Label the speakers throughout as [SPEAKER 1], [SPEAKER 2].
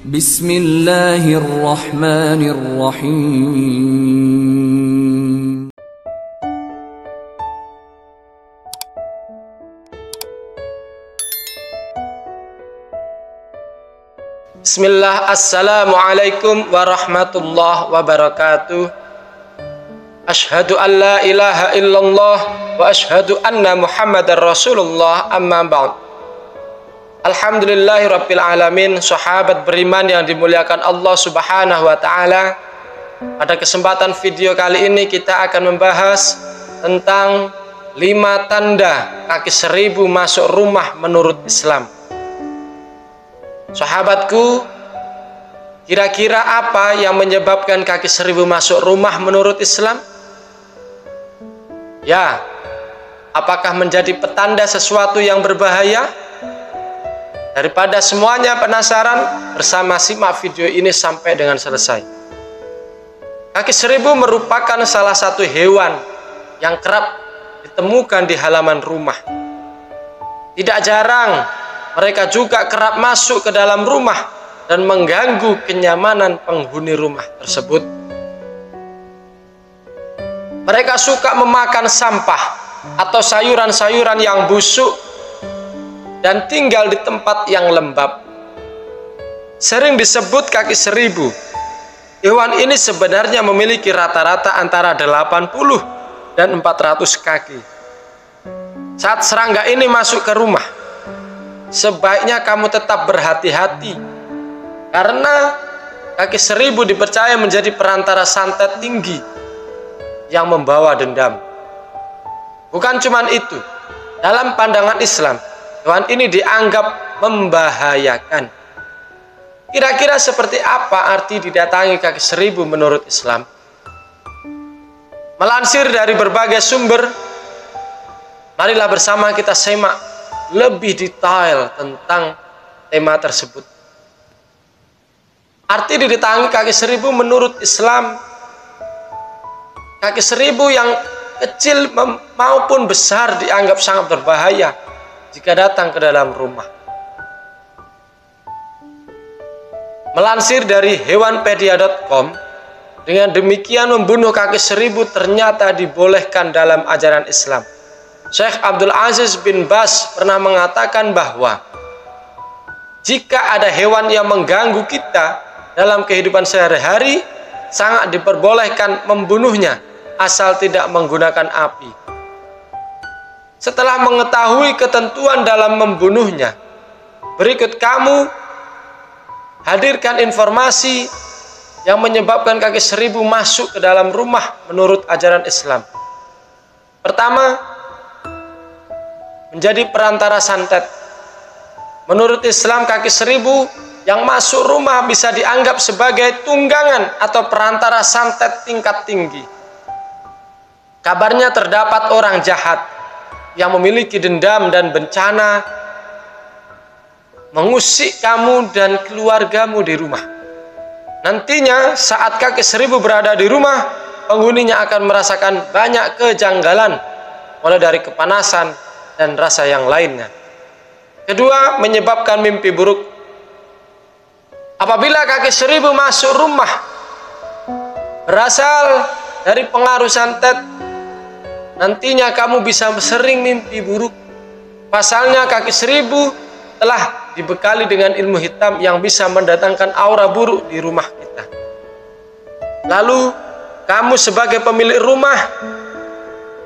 [SPEAKER 1] Bismillahirrahmanirrahim.
[SPEAKER 2] Bismillah, assalamualaikum warahmatullahi wabarakatuh. Ashhadu an la ilaha illallah wa ashhadu anna muhammadar rasulullah, amma ba'd. Alhamdulillahi rabbil alamin. Sahabat beriman yang dimuliakan Allah subhanahu wa ta'ala, pada kesempatan video kali ini kita akan membahas tentang 5 tanda kaki seribu masuk rumah menurut Islam. Sahabatku, kira-kira apa yang menyebabkan kaki seribu masuk rumah menurut Islam? Ya, apakah menjadi petanda sesuatu yang berbahaya? Daripada semuanya penasaran, bersama simak video ini sampai dengan selesai. Kaki seribu merupakan salah satu hewan yang kerap ditemukan di halaman rumah. Tidak jarang mereka juga kerap masuk ke dalam rumah dan mengganggu kenyamanan penghuni rumah tersebut. Mereka suka memakan sampah atau sayuran-sayuran yang busuk dan tinggal di tempat yang lembab. Sering disebut kaki seribu. Hewan ini sebenarnya memiliki rata-rata antara 80 dan 400 kaki. Saat serangga ini masuk ke rumah, sebaiknya kamu tetap berhati-hati, karena kaki seribu dipercaya menjadi perantara santet tinggi yang membawa dendam. Bukan cuma itu, dalam pandangan Islam, hewan ini dianggap membahayakan. Kira-kira seperti apa arti didatangi kaki seribu menurut Islam? Melansir dari berbagai sumber, marilah bersama kita simak lebih detail tentang tema tersebut. Arti didatangi kaki seribu menurut Islam, kaki seribu yang kecil maupun besar dianggap sangat berbahaya jika datang ke dalam rumah. Melansir dari hewanpedia.com, dengan demikian membunuh kaki seribu ternyata dibolehkan dalam ajaran Islam. Syekh Abdul Aziz bin Baz pernah mengatakan bahwa jika ada hewan yang mengganggu kita dalam kehidupan sehari-hari, sangat diperbolehkan membunuhnya asal tidak menggunakan api. Setelah mengetahui ketentuan dalam membunuhnya, berikut kamu hadirkan informasi yang menyebabkan kaki seribu masuk ke dalam rumah menurut ajaran Islam. Pertama, menjadi perantara santet. Menurut Islam, kaki seribu yang masuk rumah bisa dianggap sebagai tunggangan atau perantara santet tingkat tinggi. Kabarnya terdapat orang jahat yang memiliki dendam dan bencana mengusik kamu dan keluargamu di rumah. Nantinya saat kaki seribu berada di rumah, penghuninya akan merasakan banyak kejanggalan, mulai dari kepanasan dan rasa yang lainnya. Kedua, menyebabkan mimpi buruk. Apabila kaki seribu masuk rumah berasal dari pengaruh santet, nantinya kamu bisa sering mimpi buruk. Pasalnya kaki seribu telah dibekali dengan ilmu hitam yang bisa mendatangkan aura buruk di rumah kita. Lalu kamu sebagai pemilik rumah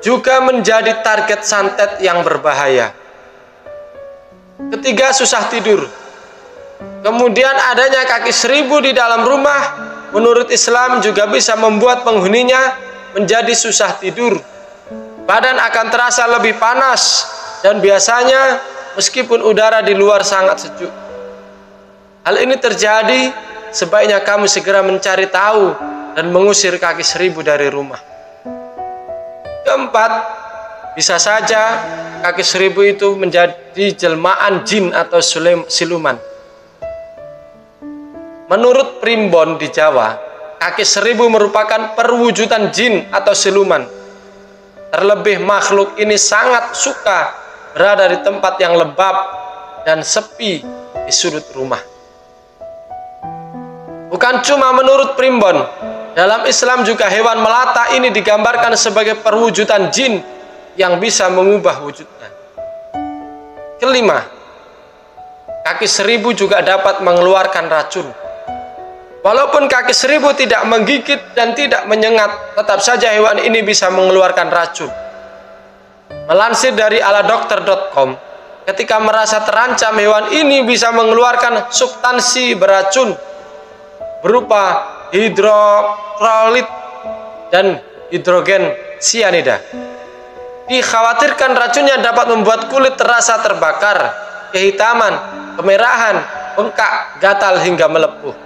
[SPEAKER 2] juga menjadi target santet yang berbahaya. Ketiga, susah tidur. Kemudian adanya kaki seribu di dalam rumah menurut Islam juga bisa membuat penghuninya menjadi susah tidur. Badan akan terasa lebih panas dan biasanya meskipun udara di luar sangat sejuk. Hal ini terjadi, sebaiknya kamu segera mencari tahu dan mengusir kaki seribu dari rumah. Keempat, bisa saja kaki seribu itu menjadi jelmaan jin atau siluman. Menurut primbon di Jawa, kaki seribu merupakan perwujudan jin atau siluman. Terlebih makhluk ini sangat suka berada di tempat yang lembab dan sepi di sudut rumah. Bukan cuma menurut primbon, dalam Islam juga hewan melata ini digambarkan sebagai perwujudan jin yang bisa mengubah wujudnya. Kelima, kaki seribu juga dapat mengeluarkan racun. Walaupun kaki seribu tidak menggigit dan tidak menyengat, tetap saja hewan ini bisa mengeluarkan racun. Melansir dari aladokter.com, ketika merasa terancam, hewan ini bisa mengeluarkan substansi beracun berupa hidroklorid dan hidrogen sianida. Dikhawatirkan racunnya dapat membuat kulit terasa terbakar, kehitaman, kemerahan, bengkak, gatal hingga melepuh.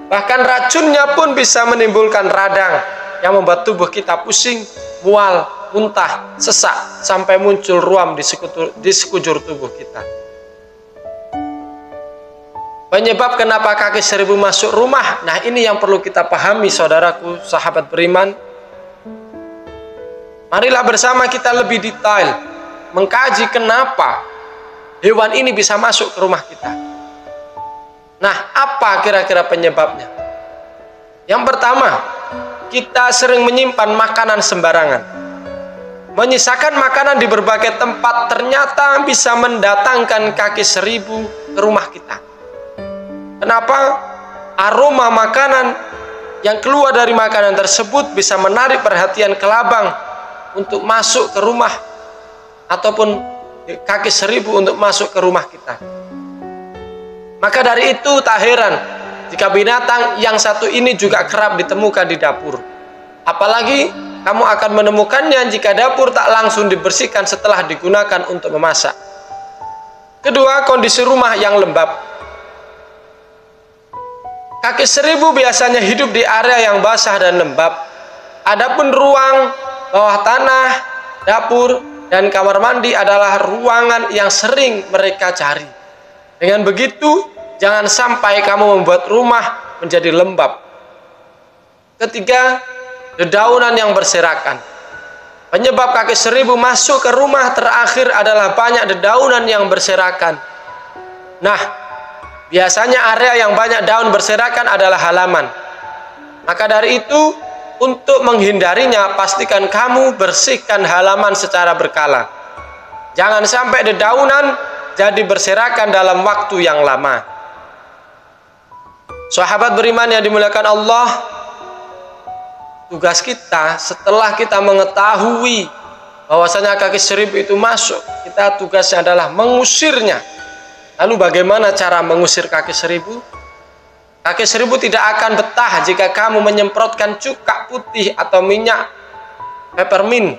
[SPEAKER 2] Bahkan racunnya pun bisa menimbulkan radang yang membuat tubuh kita pusing, mual, muntah, sesak, sampai muncul ruam di sekujur tubuh kita. Penyebab kenapa kaki seribu masuk rumah, nah ini yang perlu kita pahami, saudaraku, sahabat beriman. Marilah bersama kita lebih detail mengkaji kenapa hewan ini bisa masuk ke rumah kita. Nah, apa kira-kira penyebabnya? Yang pertama, kita sering menyimpan makanan sembarangan. Menyisakan makanan di berbagai tempat ternyata bisa mendatangkan kaki seribu ke rumah kita. Kenapa? Aroma makanan yang keluar dari makanan tersebut bisa menarik perhatian kelabang untuk masuk ke rumah, ataupun kaki seribu untuk masuk ke rumah kita. Maka dari itu tak heran jika binatang yang satu ini juga kerap ditemukan di dapur. Apalagi kamu akan menemukannya jika dapur tak langsung dibersihkan setelah digunakan untuk memasak. Kedua, kondisi rumah yang lembab. Kaki seribu biasanya hidup di area yang basah dan lembab. Adapun ruang bawah tanah, dapur, dan kamar mandi adalah ruangan yang sering mereka cari. Dengan begitu, jangan sampai kamu membuat rumah menjadi lembab. Ketiga, dedaunan yang berserakan. Penyebab kaki seribu masuk ke rumah terakhir adalah banyak dedaunan yang berserakan. Nah, biasanya area yang banyak daun berserakan adalah halaman. Maka dari itu, untuk menghindarinya, pastikan kamu bersihkan halaman secara berkala. Jangan sampai dedaunan jadi berserakan dalam waktu yang lama. Sahabat beriman yang dimuliakan Allah, tugas kita setelah kita mengetahui bahwasanya kaki seribu itu masuk, kita tugasnya adalah mengusirnya. Lalu bagaimana cara mengusir kaki seribu? Kaki seribu tidak akan betah jika kamu menyemprotkan cuka putih atau minyak peppermint.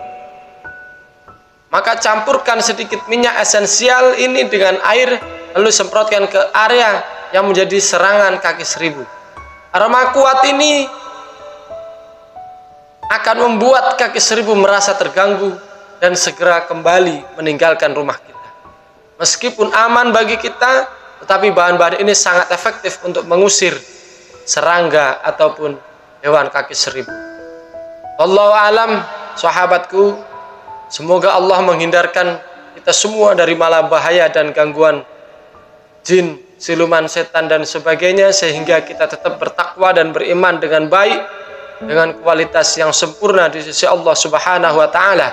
[SPEAKER 2] Maka campurkan sedikit minyak esensial ini dengan air, lalu semprotkan ke area yang menjadi serangan kaki seribu. Aroma kuat ini akan membuat kaki seribu merasa terganggu dan segera kembali meninggalkan rumah kita. Meskipun aman bagi kita, tetapi bahan-bahan ini sangat efektif untuk mengusir serangga ataupun hewan kaki seribu. Wallahu alam, sahabatku. Semoga Allah menghindarkan kita semua dari malapetaka dan gangguan jin, siluman, setan, dan sebagainya, sehingga kita tetap bertakwa dan beriman dengan baik, dengan kualitas yang sempurna di sisi Allah Subhanahu wa Ta'ala.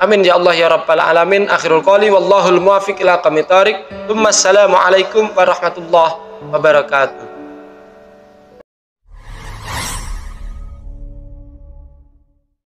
[SPEAKER 2] Amin ya Allah ya Rabbal Alamin. Akhirul qali wallahul muwafiq ila aqwamit thariq. Assalamualaikum warahmatullahi wabarakatuh.